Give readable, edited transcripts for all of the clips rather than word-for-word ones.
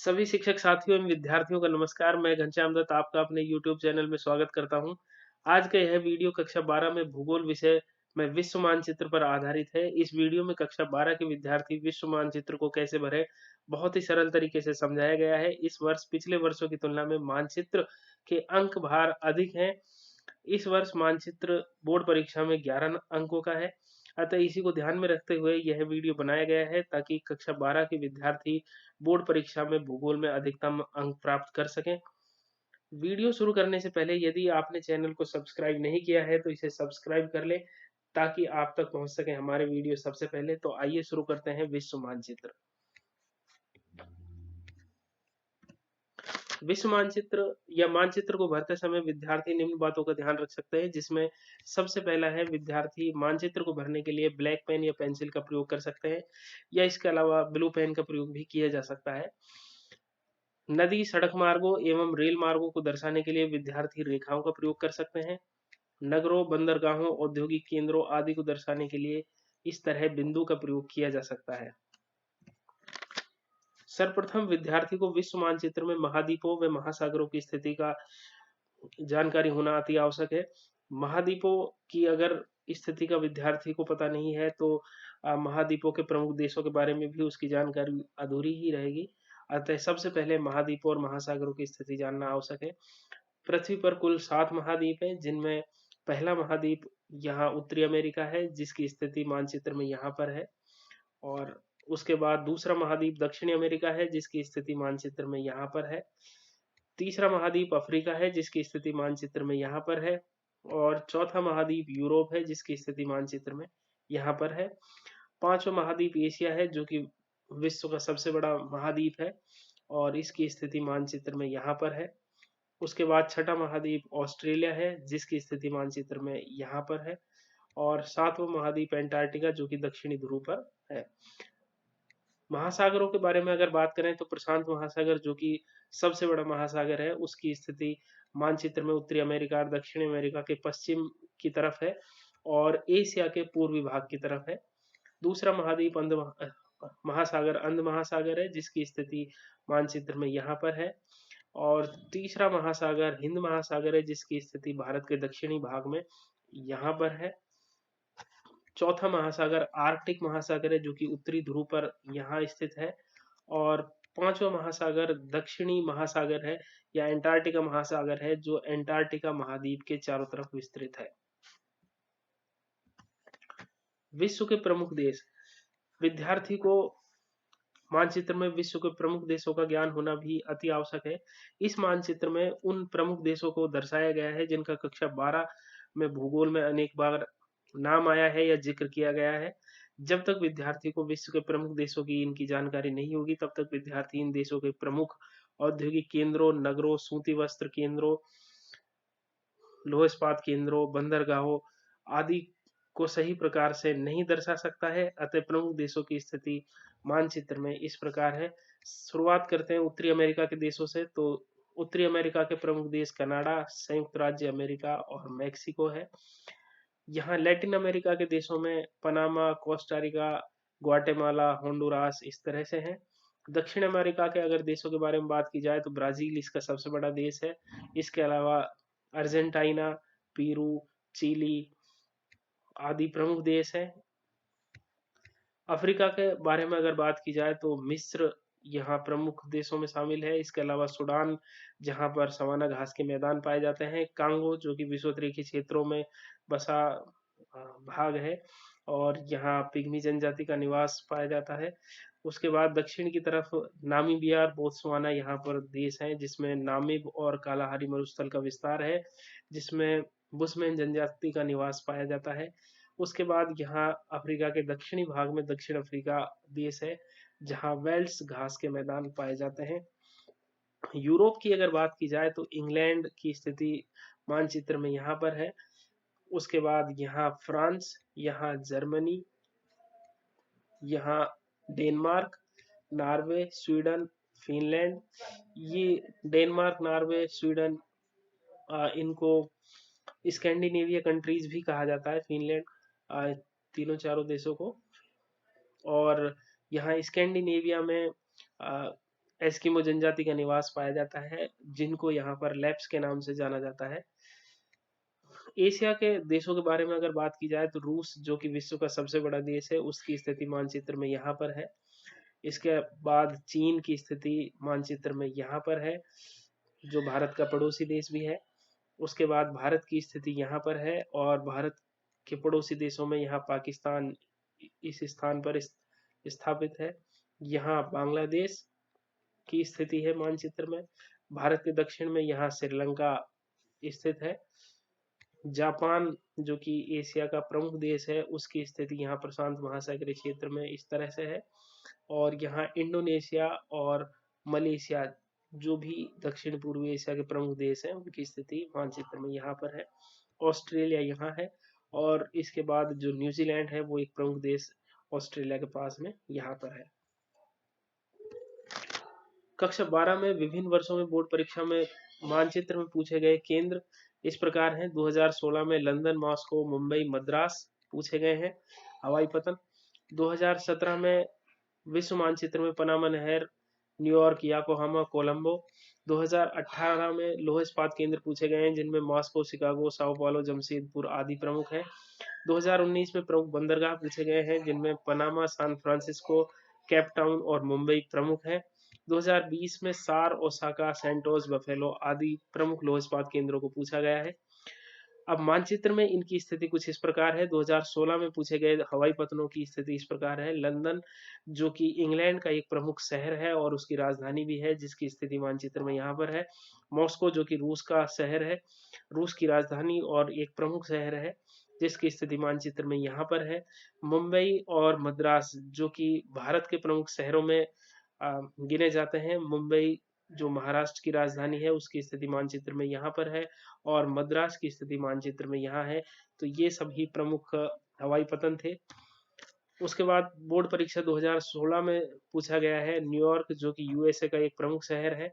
सभी शिक्षक साथियों एवं विद्यार्थियों का नमस्कार। मैं घनश्याम दत्त आपका अपने YouTube चैनल में स्वागत करता हूं। आज का यह वीडियो कक्षा 12 में भूगोल विषय में विश्व मानचित्र पर आधारित है। इस वीडियो में कक्षा 12 के विद्यार्थी विश्व मानचित्र को कैसे भरें, बहुत ही सरल तरीके से समझाया गया है। इस वर्ष पिछले वर्षों की तुलना में मानचित्र के अंक भार अधिक हैं। इस वर्ष मानचित्र बोर्ड परीक्षा में 11 अंकों का है। अतः इसी को ध्यान में रखते हुए यह वीडियो बनाया गया है ताकि कक्षा 12 के विद्यार्थी बोर्ड परीक्षा में भूगोल में अधिकतम अंक प्राप्त कर सकें। वीडियो शुरू करने से पहले यदि आपने चैनल को सब्सक्राइब नहीं किया है तो इसे सब्सक्राइब कर लें ताकि आप तक पहुंच सके हमारे वीडियो सबसे पहले। तो आइए शुरू करते हैं विश्व मानचित्र। विश्व मानचित्र या मानचित्र को भरते समय विद्यार्थी निम्न बातों का ध्यान रख सकते हैं, जिसमें सबसे पहला है विद्यार्थी मानचित्र को भरने के लिए ब्लैक पेन या पेंसिल का प्रयोग कर सकते हैं या इसके अलावा ब्लू पेन का प्रयोग भी किया जा सकता है। नदी, सड़क मार्गों एवं रेल मार्गों को दर्शाने के लिए विद्यार्थी रेखाओं का प्रयोग कर सकते हैं। नगरों, बंदरगाहों, औद्योगिक केंद्रों आदि को दर्शाने के लिए इस तरह बिंदु का प्रयोग किया जा सकता है। सर्वप्रथम विद्यार्थी को विश्व मानचित्र में महाद्वीपों व महासागरों की स्थिति का जानकारी होना अति आवश्यक है। महाद्वीपों की अगर स्थिति का विद्यार्थी को पता नहीं है तो महाद्वीपों के प्रमुख देशों के बारे में भी उसकी जानकारी अधूरी ही रहेगी। अतः सबसे पहले महाद्वीपों और महासागरों की स्थिति जानना आवश्यक है। पृथ्वी पर कुल 7 महाद्वीप हैं, जिनमें पहला महाद्वीप यहाँ उत्तरी अमेरिका है, जिसकी स्थिति मानचित्र में यहाँ पर है। और उसके बाद दूसरा महाद्वीप दक्षिणी अमेरिका है, जिसकी स्थिति मानचित्र में यहाँ पर है। तीसरा महाद्वीप अफ्रीका है, जिसकी स्थिति मानचित्र में यहाँ पर है। और चौथा महाद्वीप यूरोप है, जिसकी स्थिति मानचित्र में यहाँ पर है। पांचवा महाद्वीप एशिया है, जो कि विश्व का सबसे बड़ा महाद्वीप है और इसकी स्थिति मानचित्र में यहाँ पर है। उसके बाद छठा महाद्वीप ऑस्ट्रेलिया है, जिसकी स्थिति मानचित्र में यहाँ पर है। और सातवां महाद्वीप एंटार्क्टिका, जो कि दक्षिणी ध्रुव पर है। महासागरों के बारे में अगर बात करें तो प्रशांत महासागर, जो कि सबसे बड़ा महासागर है, उसकी स्थिति मानचित्र में उत्तरी अमेरिका और दक्षिणी अमेरिका के पश्चिम की तरफ है और एशिया के पूर्वी भाग की तरफ है। दूसरा महाद्वीप महासागर अंध महासागर है, जिसकी स्थिति मानचित्र में यहाँ पर है। और तीसरा महासागर हिंद महासागर है, जिसकी स्थिति भारत के दक्षिणी भाग में यहाँ पर है। चौथा महासागर आर्कटिक महासागर है, जो कि उत्तरी ध्रुव पर यहाँ स्थित है। और पांचवा महासागर दक्षिणी महासागर है या एंटार्क्टिका महासागर है, जो एंटार्क्टिका महाद्वीप के चारों तरफ विस्तृत है। विश्व के प्रमुख देश। विद्यार्थी को मानचित्र में विश्व के प्रमुख देशों का ज्ञान होना भी अति आवश्यक है। इस मानचित्र में उन प्रमुख देशों को दर्शाया गया है जिनका कक्षा 12 में भूगोल में अनेक बार नाम आया है या जिक्र किया गया है। जब तक विद्यार्थी को विश्व के प्रमुख देशों की इनकी जानकारी नहीं होगी, तब तक विद्यार्थी इन देशों के प्रमुख औद्योगिक केंद्रों, नगरों, सूती वस्त्र केंद्रों, लौह इस्पात केंद्रों, बंदरगाहों आदि को सही प्रकार से नहीं दर्शा सकता है। अतः प्रमुख देशों की स्थिति मानचित्र में इस प्रकार है। शुरुआत करते हैं उत्तरी अमेरिका के देशों से। तो उत्तरी अमेरिका के प्रमुख देश कनाडा, संयुक्त राज्य अमेरिका और मैक्सिको है। यहाँ लैटिन अमेरिका के देशों में पनामा, कोस्टारिका, ग्वाटेमाला, होंडुरास इस तरह से हैं। दक्षिण अमेरिका के अगर देशों के बारे में बात की जाए तो ब्राजील इसका सबसे बड़ा देश है। इसके अलावा अर्जेंटीना, पेरू, चिली आदि प्रमुख देश हैं। अफ्रीका के बारे में अगर बात की जाए तो मिस्र यहाँ प्रमुख देशों में शामिल है। इसके अलावा सूडान, जहाँ पर सवाना घास के मैदान पाए जाते हैं। कांगो, जो कि विषुवत क्षेत्रों में बसा भाग है और यहाँ पिग्मी जनजाति का निवास पाया जाता है। उसके बाद दक्षिण की तरफ नामीबिया और बोत्सवाना यहाँ पर देश हैं, जिसमें नामिब और कालाहारी मरुस्थल का विस्तार है, जिसमें बुशमैन जनजाति का निवास पाया जाता है। उसके बाद यहाँ अफ्रीका के दक्षिणी भाग में दक्षिण अफ्रीका देश है, जहाँ वेल्स घास के मैदान पाए जाते हैं। यूरोप की अगर बात की जाए तो इंग्लैंड की स्थिति मानचित्र में यहाँ पर है। उसके बाद यहाँ फ्रांस, यहाँ जर्मनी, यहाँ डेनमार्क, नॉर्वे, स्वीडन, फिनलैंड। ये डेनमार्क, नॉर्वे, स्वीडन इनको स्कैंडिनेविया कंट्रीज भी कहा जाता है, फिनलैंड तीनों चारों देशों को। और यहाँ स्कैंडिनेविया में एस्किमो जनजाति का निवास पाया जाता है, जिनको यहाँ पर लैप्स के नाम से जाना जाता है। एशिया के देशों के बारे में अगर बात की जाए तो रूस, जो कि विश्व का सबसे बड़ा देश है, उसकी स्थिति मानचित्र में यहाँ पर है। इसके बाद चीन की स्थिति मानचित्र में यहाँ पर है, जो भारत का पड़ोसी देश भी है। उसके बाद भारत की स्थिति यहाँ पर है, और भारत के पड़ोसी देशों में यहाँ पाकिस्तान इस स्थान पर स्थापित है। यहाँ बांग्लादेश की स्थिति है मानचित्र में। भारत के दक्षिण में यहाँ श्रीलंका स्थित है। जापान, जो कि एशिया का प्रमुख देश है, उसकी स्थिति यहाँ प्रशांत महासागरीय क्षेत्र में इस तरह से है। और यहाँ इंडोनेशिया और मलेशिया, जो भी दक्षिण पूर्वी एशिया के प्रमुख देश हैं, उनकी स्थिति मानचित्र में यहाँ पर है। ऑस्ट्रेलिया यहाँ है, और इसके बाद जो न्यूजीलैंड है वो एक प्रमुख देश ऑस्ट्रेलिया के पास में यहाँ पर है। कक्षा 12 में विभिन्न वर्षों में बोर्ड परीक्षा में मानचित्र में पूछे गए केंद्र इस प्रकार हैं। 2016 में लंदन, मॉस्को, मुंबई, मद्रास पूछे गए हैं हवाई पतन। 2017 में विश्व मानचित्र में पनामा नहर, न्यूयॉर्क, योकोहामा, कोलंबो। 2018 में लौह इस्पात केंद्र पूछे गए हैं, जिनमें Moscow, Chicago, Sao Paulo, Jamshedpur आदि प्रमुख हैं। 2019 में प्रमुख बंदरगाह पूछे गए हैं, जिनमें Panama, San Francisco, Cape Town और मुंबई प्रमुख हैं। 2020 में सार, ओसाका, सेंटोस, बफेलो आदि प्रमुख लौह इस्पात केंद्रों को पूछा गया है। अब मानचित्र में इनकी स्थिति कुछ इस प्रकार है। 2016 में पूछे गए हवाई पतनों की स्थिति इस प्रकार है। लंदन, जो कि इंग्लैंड का एक प्रमुख शहर है और उसकी राजधानी भी है, जिसकी स्थिति मानचित्र में यहाँ पर है। मॉस्को, जो कि रूस का शहर है, रूस की राजधानी और एक प्रमुख शहर है, जिसकी स्थिति मानचित्र में यहाँ पर है। मुंबई और मद्रास, जो कि भारत के प्रमुख शहरों में गिने जाते हैं। मुंबई, जो महाराष्ट्र की राजधानी है, उसकी स्थिति मानचित्र में यहाँ पर है, और मद्रास की स्थिति मानचित्र में यहाँ है। तो ये सभी प्रमुख हवाई पतन थे। उसके बाद बोर्ड परीक्षा 2016 में पूछा गया है न्यूयॉर्क, जो कि यूएसए का एक प्रमुख शहर है,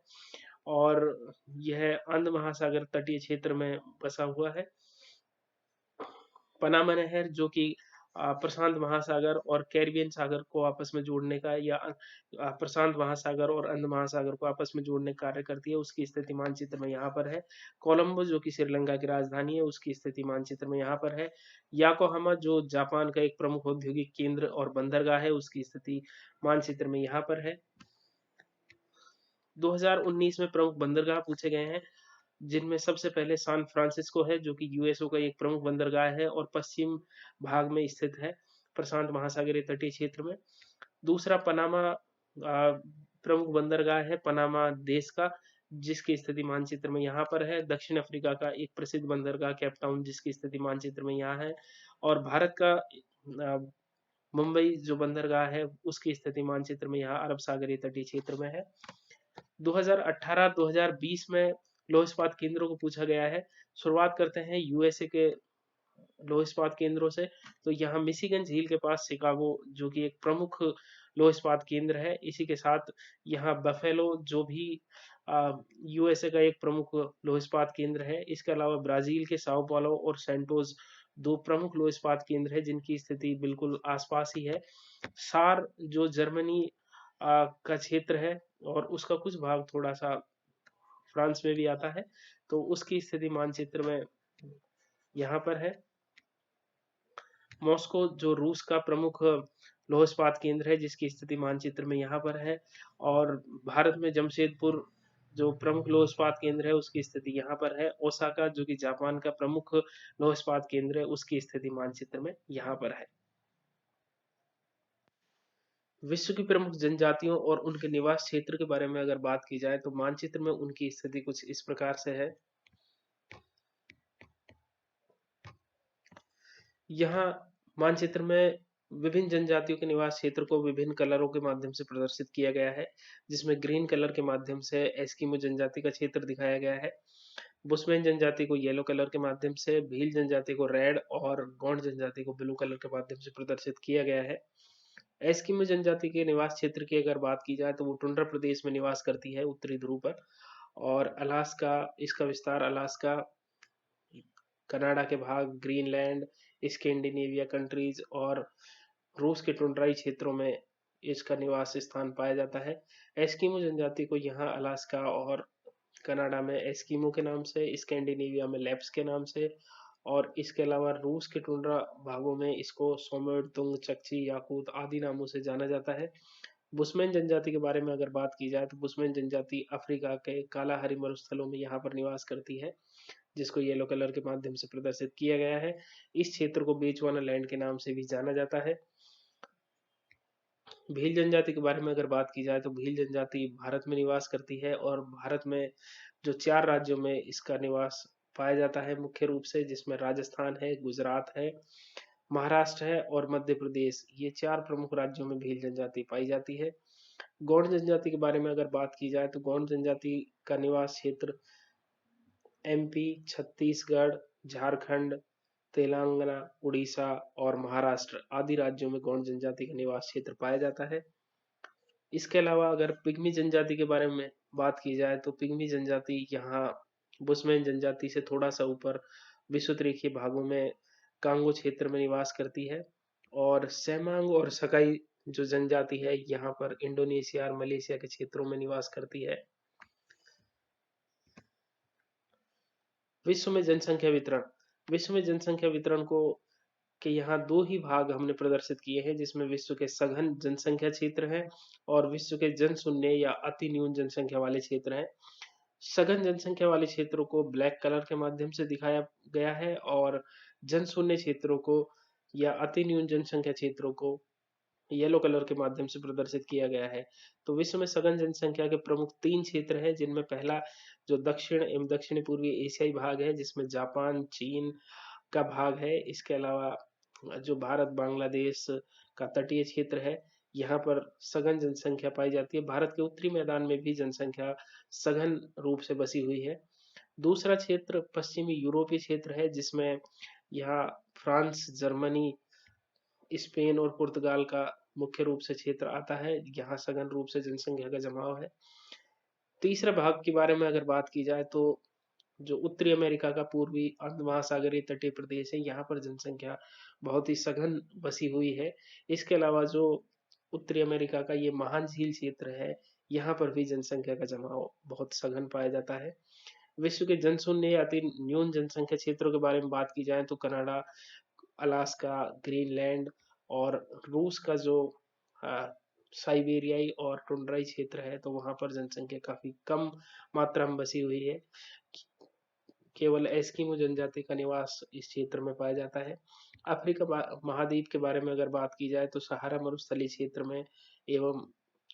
और यह अंध महासागर तटीय क्षेत्र में बसा हुआ है। पनामा नहर, जो कि प्रशांत महासागर और कैरिबियन सागर को आपस में जोड़ने का, या प्रशांत महासागर और अंध महासागर को आपस में जोड़ने का कार्य करती है, उसकी स्थिति मानचित्र में यहाँ पर है। कोलंबो, जो कि श्रीलंका की राजधानी है, उसकी स्थिति मानचित्र में यहाँ पर है। याकोहामा, जो जापान का एक प्रमुख औद्योगिक केंद्र और बंदरगाह है, उसकी स्थिति मानचित्र में यहाँ पर है। 2019 में प्रमुख बंदरगाह पूछे गए हैं, जिनमें सबसे पहले सैन फ्रांसिस्को है, जो कि यूएसओ का एक प्रमुख बंदरगाह है और पश्चिम भाग में स्थित है, प्रशांत महासागरीय तटीय क्षेत्र में। दूसरा पनामा प्रमुख बंदरगाह है, पनामा देश का, जिसकी स्थिति मानचित्र में यहाँ पर है। दक्षिण अफ्रीका का एक प्रसिद्ध बंदरगाह केप टाउन, जिसकी स्थिति मानचित्र में यहाँ है। और भारत का मुंबई, जो बंदरगाह है, उसकी स्थिति मानचित्र में यहाँ अरब सागरीय तटीय क्षेत्र में है। 2018-2020 में लौह इस्पात केंद्रों को पूछा गया है। शुरुआत करते हैं यूएसए के लौह इस्पात केंद्रों से। तो यहाँ मिशिगन झील के पास शिकागो, जो कि एक प्रमुख लौह इस्पात केंद्र है। इसी के साथ यहाँ बफेलो, जो भी यूएसए का एक प्रमुख लौह इस्पात केंद्र है। इसके अलावा ब्राजील के साओ पाउलो और सेंटोस दो प्रमुख लौह इस्पात केंद्र है, जिनकी स्थिति बिल्कुल आसपास ही है। सार, जो जर्मनी का क्षेत्र है और उसका कुछ भाग थोड़ा सा फ्रांस में भी आता है, तो उसकी स्थिति मानचित्र में यहाँ पर है। मॉस्को, जो रूस का प्रमुख लौह इस्पात केंद्र है, जिसकी स्थिति मानचित्र में यहाँ पर है। और भारत में जमशेदपुर, जो प्रमुख लौह इस्पात केंद्र है, उसकी स्थिति यहाँ पर है। ओसाका, जो कि जापान का प्रमुख लौह इस्पात केंद्र है, उसकी स्थिति मानचित्र में यहाँ पर है। विश्व की प्रमुख जनजातियों और उनके निवास क्षेत्र के बारे में अगर बात की जाए तो मानचित्र में उनकी स्थिति कुछ इस प्रकार से है। यहाँ मानचित्र में विभिन्न जनजातियों के निवास क्षेत्र को विभिन्न कलरों के माध्यम से प्रदर्शित किया गया है, जिसमें ग्रीन कलर के माध्यम से एस्किमो जनजाति का क्षेत्र दिखाया गया है, बुशमैन जनजाति को येलो कलर के माध्यम से, भील जनजाति को रेड और गोंड जनजाति को ब्लू कलर के माध्यम से प्रदर्शित किया गया है। एस्किमो जनजाति के निवास क्षेत्र की अगर बात की जाए तो वो टुंड्रा प्रदेश में निवास करती है, उत्तरी ध्रुव पर, और अलास्का, इसका विस्तार अलास्का, कनाडा के भाग, ग्रीनलैंड, स्कैंडिनेविया कंट्रीज और रूस के टुंड्राई क्षेत्रों में इसका निवास स्थान पाया जाता है। एस्किमो जनजाति को यहाँ अलास्का और कनाडा में एस्किमो के नाम से, स्कैंडिनेविया में लैप्स के नाम से, और इसके अलावा रूस के टुंड्रा भागों में इसको सोमेर, तुंग, चकची, याकूत आदि नामों से जाना जाता है। बुशमैन जनजाति के बारे में अगर बात की जाए तो बुशमैन जनजाति अफ्रीका के कालाहारी मरुस्थलों में यहाँ पर निवास करती है, जिसको येलो कलर के माध्यम से प्रदर्शित किया गया है। इस क्षेत्र को बेचवाना लैंड के नाम से भी जाना जाता है। भील जनजाति के बारे में अगर बात की जाए तो भील जनजाति भारत में निवास करती है, और भारत में जो 4 राज्यों में इसका निवास पाया जाता है मुख्य रूप से, जिसमें राजस्थान है, गुजरात है, महाराष्ट्र है और मध्य प्रदेश, ये 4 प्रमुख राज्यों में भील जनजाति पाई जाती है। गौंड जनजाति के बारे में अगर बात की जाए तो गौंड जनजाति का निवास क्षेत्र एमपी, छत्तीसगढ़, झारखंड, तेलंगाना, उड़ीसा और महाराष्ट्र आदि राज्यों में गौंड जनजाति का निवास क्षेत्र पाया जाता है। इसके अलावा अगर पिग्मी जनजाति के बारे में बात की जाए तो पिग्मी जनजाति यहाँ बुशमैन जनजाति से थोड़ा सा ऊपर विषुवत भागों में कांगो क्षेत्र में निवास करती है, और सेमांग और सकाई जो जनजाति है यहाँ पर इंडोनेशिया और मलेशिया के क्षेत्रों में निवास करती है। विश्व में जनसंख्या वितरण, विश्व में जनसंख्या वितरण को के यहाँ 2 ही भाग हमने प्रदर्शित किए हैं, जिसमें विश्व के सघन जनसंख्या क्षेत्र है और विश्व के जनशून्य या अति न्यून जनसंख्या वाले क्षेत्र हैं। सघन जनसंख्या वाले क्षेत्रों को ब्लैक कलर के माध्यम से दिखाया गया है, और जनशून्य क्षेत्रों को या अति न्यून जनसंख्या क्षेत्रों को येलो कलर के माध्यम से प्रदर्शित किया गया है। तो विश्व में सघन जनसंख्या के प्रमुख 3 क्षेत्र हैं, जिनमें पहला जो दक्षिण एवं दक्षिणी पूर्वी एशियाई भाग है, जिसमें जापान, चीन का भाग है। इसके अलावा जो भारत बांग्लादेश का तटीय क्षेत्र है, यहाँ पर सघन जनसंख्या पाई जाती है। भारत के उत्तरी मैदान में भी जनसंख्या सघन रूप से बसी हुई है। दूसरा क्षेत्र पश्चिमी यूरोपीय क्षेत्र है, जिसमें यहाँ फ्रांस, जर्मनी, स्पेन और पुर्तगाल का मुख्य रूप से क्षेत्र आता है। यहाँ सघन रूप से जनसंख्या का जमाव है। तीसरा भाग के बारे में अगर बात की जाए तो जो उत्तरी अमेरिका का पूर्वी अर्ध महासागरीय तटीय प्रदेश है, यहाँ पर जनसंख्या बहुत ही सघन बसी हुई है। इसके अलावा जो उत्तरी अमेरिका का ये महान झील क्षेत्र है, यहाँ पर भी जनसंख्या का जमाव बहुत सघन पाया जाता है। विश्व के जनशून्य या अति न्यून जनसंख्या क्षेत्रों के बारे में बात की जाए तो कनाडा, अलास्का, ग्रीनलैंड और रूस का जो साइबेरियाई और टुंड्राई क्षेत्र है, तो वहां पर जनसंख्या काफी कम मात्रा में बसी हुई है। केवल एस्किमो जनजाति का निवास इस क्षेत्र में पाया जाता है। अफ्रीका महाद्वीप के बारे में अगर बात की जाए तो सहारा मरुस्थलीय क्षेत्र में एवं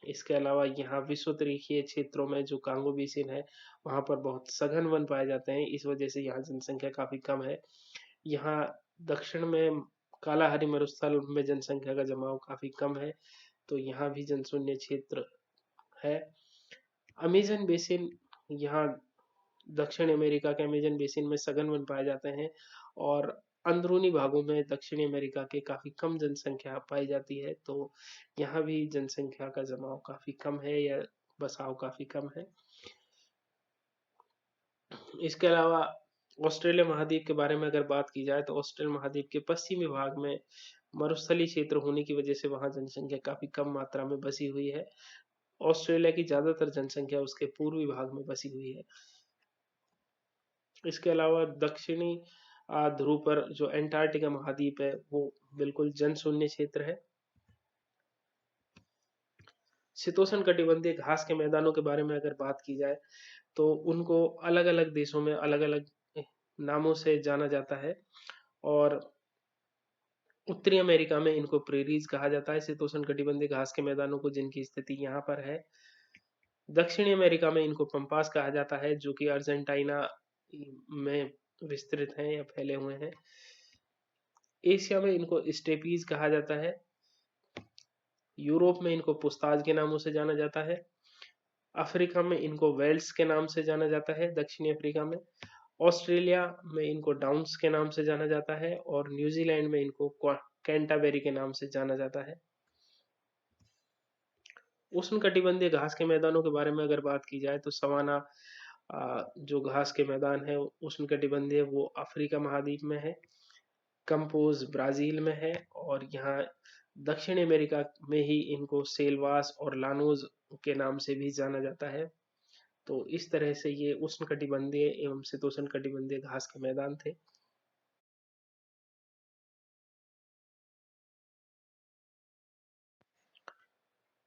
इसके अलावा यहाँ विषुवतरीय क्षेत्रों में जो कांगो बेसिन है, वहां पर बहुत सघन वन पाए जाते हैं। इस वजह से यहाँ जनसंख्या काफी कम है। यहाँ दक्षिण में कालाहारी मरुस्थल में जनसंख्या का जमाव काफी कम है, तो यहाँ भी जनशून्य क्षेत्र है। अमेजन बेसिन, यहाँ दक्षिण अमेरिका के अमेजन बेसिन में सघन वन पाए जाते हैं, और अंदरूनी भागों में दक्षिणी अमेरिका के काफी कम जनसंख्या पाई जाती है, तो यहाँ भी जनसंख्या का जमाव काफी कम है या बसाव काफी कम है। इसके अलावा ऑस्ट्रेलिया महाद्वीप के बारे में अगर बात की जाए तो ऑस्ट्रेलिया महाद्वीप के पश्चिमी भाग में मरुस्थलीय क्षेत्र होने की वजह से वहां जनसंख्या काफी कम मात्रा में बसी हुई है। ऑस्ट्रेलिया की ज्यादातर जनसंख्या उसके पूर्वी भाग में बसी हुई है। इसके अलावा दक्षिणी ध्रुव पर जो एंटार्क्टिका महाद्वीप है, वो बिल्कुल जनशून्य क्षेत्र है। शीतोष्ण कटिबंधीय घास के मैदानों के बारे में अगर बात की जाए तो उनको अलग अलग देशों में अलग अलग नामों से जाना जाता है, और उत्तरी अमेरिका में इनको प्रेरीज कहा जाता है, शीतोष्ण कटिबंधीय घास के मैदानों को, जिनकी स्थिति यहाँ पर है। दक्षिणी अमेरिका में इनको पंपास कहा जाता है, जो कि अर्जेंटीना में विस्तृत हैं या फैले हुए हैं। एशिया में इनको स्टेपीज कहा जाता है। यूरोप में इनको पुस्ताज के नामों से जाना जाता है। अफ्रीका में इनको वेल्स के नाम से जाना जाता है, दक्षिणी अफ्रीका में। ऑस्ट्रेलिया में इनको डाउन्स के नाम से जाना जाता है, और न्यूजीलैंड में इनको कैंटाबेरी के नाम से जाना जाता है। उष्णकटिबंधीय घास के मैदानों के बारे में अगर बात की जाए तो सवाना जो घास के मैदान है उष्णकटिबंधीय, वो अफ्रीका महाद्वीप में है। कंपोज ब्राजील में है, और यहाँ दक्षिण अमेरिका में ही इनको सेलवास और लानोज के नाम से भी जाना जाता है। तो इस तरह से ये उष्णकटिबंधीय एवं शीतोष्णकटिबंधीय घास के मैदान थे।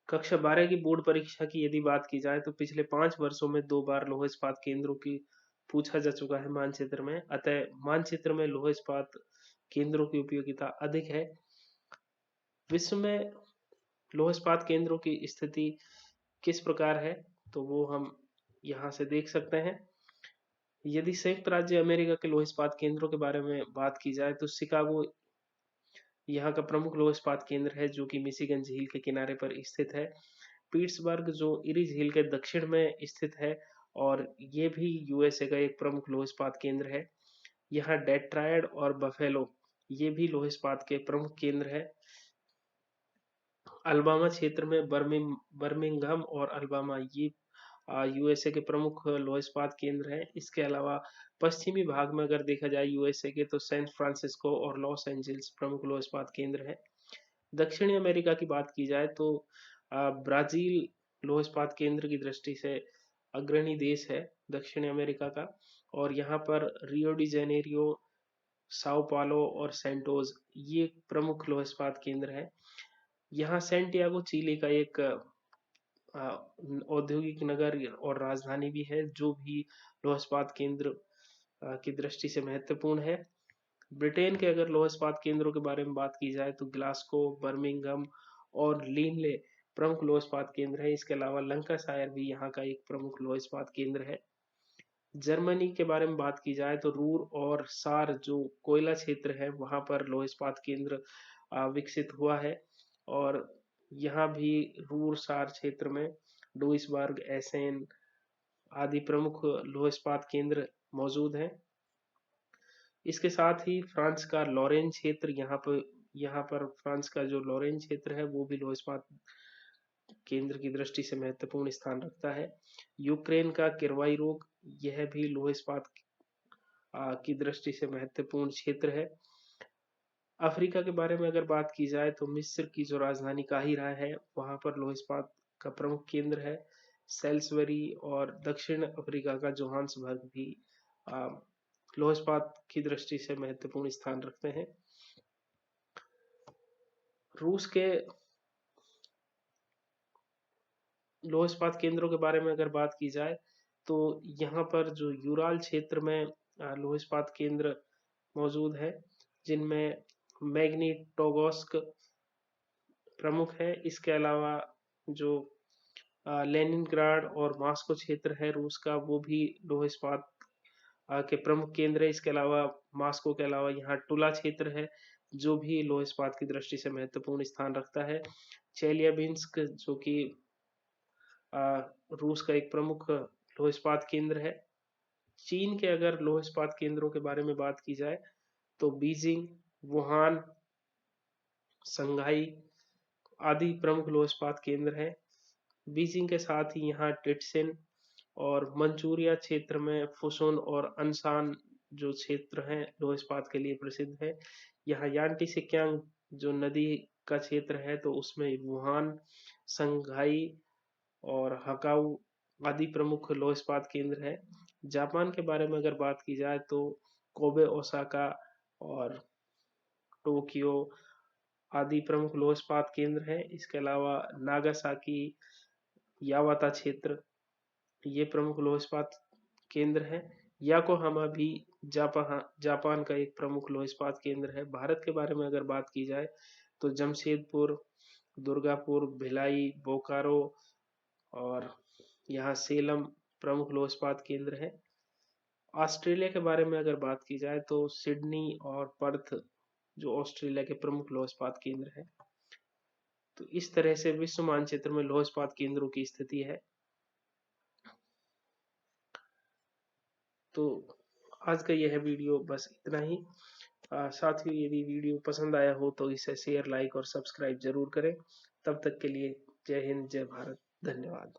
कक्षा 12 की बोर्ड परीक्षा की यदि बात की जाए तो पिछले 5 वर्षों में 2 बार लौह इस्पात केंद्रों की पूछा जा चुका है मानचित्र में, अतः मानचित्र में लौह इस्पात केंद्रों की उपयोगिता अधिक है। विश्व में लौह इस्पात केंद्रों की स्थिति किस प्रकार है, तो वो हम यहाँ से देख सकते हैं। यदि संयुक्त राज्य अमेरिका के लौह इस्पात केंद्रों के बारे में बात की जाए तो शिकागो यहाँ का प्रमुख लौह इस्पात केंद्र है, जो कि मिशिगन झील के किनारे पर स्थित है। पीट्सबर्ग जो इरी झील के दक्षिण में स्थित है और ये भी यूएसए का एक प्रमुख लौह इस्पात केंद्र है। यहाँ डेट्रॉयड और बफेलो ये भी लौह इस्पात के प्रमुख केंद्र है। अल्बामा क्षेत्र में बर्मिंघम और अल्बामा ये यूएसए के प्रमुख लौह इस्पात केंद्र हैं। इसके अलावा पश्चिमी भाग में अगर देखा जाए यूएसए के, तो सैन फ्रांसिस्को और लॉस एंजल्स प्रमुख लौह इस्पात केंद्र हैं। दक्षिणी अमेरिका की बात की जाए तो ब्राजील लौह इस्पात केंद्र की दृष्टि से अग्रणी देश है दक्षिणी अमेरिका का, और यहाँ पर रियो डी जेनेरियो, साओ पालो और सेंटोस ये प्रमुख लौह इस्पात केंद्र है। यहाँ सैंटियागो चिली का एक औद्योगिक नगर और राजधानी भी है, जो भी लौह इस्पात केंद्र की दृष्टि से महत्वपूर्ण है। ब्रिटेन के अगर लौह इस्पात केंद्रों के बारे में बात की जाए तो ग्लासगो, बर्मिंघम और लीनले प्रमुख लौह इस्पात केंद्र है। इसके अलावा लंकाशायर भी यहाँ का एक प्रमुख लौह इस्पात केंद्र है। जर्मनी के बारे में बात की जाए तो रूर और सार जो कोयला क्षेत्र है वहां पर लौह इस्पात केंद्र विकसित हुआ है, और यहाँ भी रूर सार क्षेत्र में डुइसबर्ग, एसेन आदि प्रमुख लौह इस्पात केंद्र मौजूद हैं। इसके साथ ही फ्रांस का लॉरेन क्षेत्र, यहाँ पर फ्रांस का जो लॉरेन क्षेत्र है वो भी लौह इस्पात केंद्र की दृष्टि से महत्वपूर्ण स्थान रखता है। यूक्रेन का किरवाई रोग यह भी लौह इस्पात की दृष्टि से महत्वपूर्ण क्षेत्र है। अफ्रीका के बारे में अगर बात की जाए तो मिस्र की जो राजधानी काहिरा है वहां पर लौह इस्पात का प्रमुख केंद्र है। सेल्सबरी और दक्षिण अफ्रीका का जोहान्सबर्ग भी लौह इस्पात की दृष्टि से महत्वपूर्ण स्थान रखते हैं। रूस के लौह इस्पात केंद्रों के बारे में अगर बात की जाए तो यहाँ पर जो यूराल क्षेत्र में लौह इस्पात केंद्र मौजूद है, जिनमें मैग्नीटोगोस्क प्रमुख है। इसके अलावा जो लेनिनग्राड और मॉस्को क्षेत्र है रूस का, वो भी लौह इस्पात के प्रमुख केंद्र है। इसके अलावा मॉस्को के अलावा यहाँ टुला क्षेत्र है, जो भी लौह इस्पात की दृष्टि से महत्वपूर्ण स्थान रखता है। चेलियाबिंस्क जो कि रूस का एक प्रमुख लौह इस्पात केंद्र है। चीन के अगर लौह इस्पात केंद्रों के बारे में बात की जाए तो बीजिंग, वुहान, संघाई आदि प्रमुख लौह इस्पात केंद्र हैं। बीजिंग के साथ ही यहाँ टिटसिन और मंचूरिया क्षेत्र में फुसुन और अनसान जो क्षेत्र हैं लौह इस्पात के लिए प्रसिद्ध है। यहाँ यांटी सिक्यांग जो नदी का क्षेत्र है, तो उसमें वुहान, संघाई और हकाउ आदि प्रमुख लौह इस्पात केंद्र है। जापान के बारे में अगर बात की जाए तो कोबे, ओसाका और टोक्यो आदि प्रमुख लौह इस्पात केंद्र हैं। इसके अलावा नागासाकी, यावाता क्षेत्र ये प्रमुख लौह इस्पात केंद्र हैं। याकोहामा भी जापान का एक प्रमुख लौह इस्पात केंद्र है। भारत के बारे में अगर बात की जाए तो जमशेदपुर, दुर्गापुर, भिलाई, बोकारो और यहाँ सेलम प्रमुख लौह इस्पात केंद्र है। ऑस्ट्रेलिया के बारे में अगर बात की जाए तो सिडनी और पर्थ जो ऑस्ट्रेलिया के प्रमुख लौह इस्पात केंद्र है। तो इस तरह से विश्व मानचित्र में लौह इस्पात केंद्रों की स्थिति है। तो आज का यह वीडियो बस इतना ही। साथियों, यदि वीडियो पसंद आया हो तो इसे शेयर, लाइक और सब्सक्राइब जरूर करें। तब तक के लिए जय हिंद, जय भारत, धन्यवाद।